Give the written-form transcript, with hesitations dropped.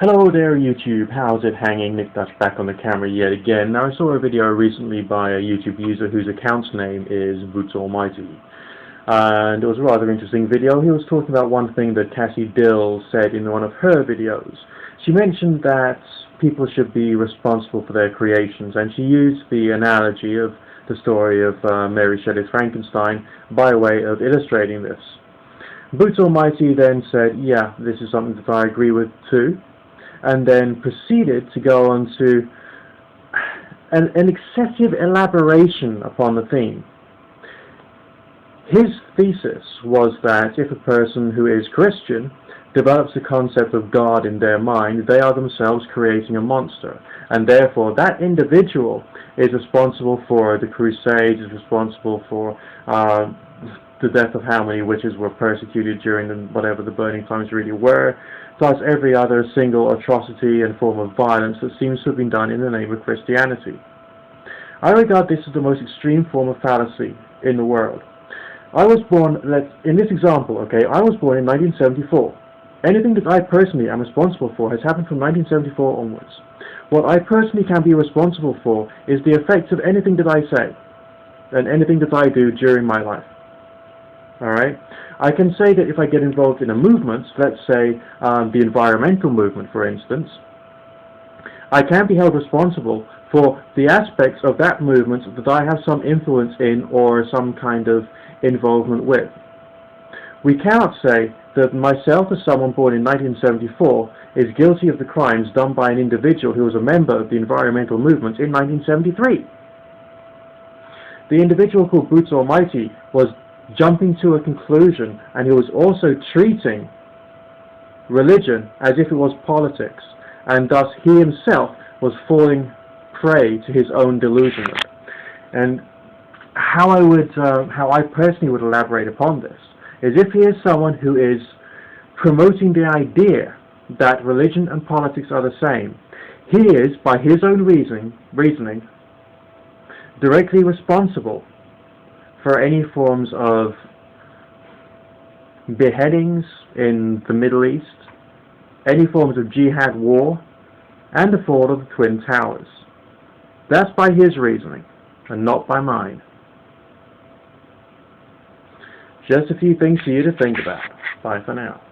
Hello there YouTube, how's it hanging? Nick Dutch back on the camera yet again. Now I saw a video recently by a YouTube user whose account's name is Bootsalmightly. And it was a rather interesting video. He was talking about one thing that Cassie Dill said in one of her videos. She mentioned that people should be responsible for their creations, and she used the analogy of the story of Mary Shelley's Frankenstein by way of illustrating this. Bootsalmightly then said, yeah, this is something that I agree with too, and then proceeded to go on to an excessive elaboration upon the theme. His thesis was that if a person who is Christian develops the concept of God in their mind, they are themselves creating a monster, and therefore that individual is responsible for the Crusades, is responsible for the death of how many witches were persecuted during whatever the burning times really were, plus every other single atrocity and form of violence that seems to have been done in the name of Christianity. I regard this as the most extreme form of fallacy in the world. I was born, in this example, okay, I was born in 1974. Anything that I personally am responsible for has happened from 1974 onwards. What I personally can be responsible for is the effects of anything that I say and anything that I do during my life. Alright? I can say that if I get involved in a movement, let's say the environmental movement for instance, I can be held responsible for the aspects of that movement that I have some influence in or some kind of involvement with. We cannot say that myself as someone born in 1974 is guilty of the crimes done by an individual who was a member of the environmental movement in 1973. The individual called Bootsalmightly was jumping to a conclusion, and he was also treating religion as if it was politics, and thus he himself was falling prey to his own delusion. And how I personally would elaborate upon this is if he is someone who is promoting the idea that religion and politics are the same, he is, by his own reasoning, directly responsible for any forms of beheadings in the Middle East, any forms of jihad war, and the fall of the Twin Towers. That's by his reasoning, and not by mine. Just a few things for you to think about. Bye for now.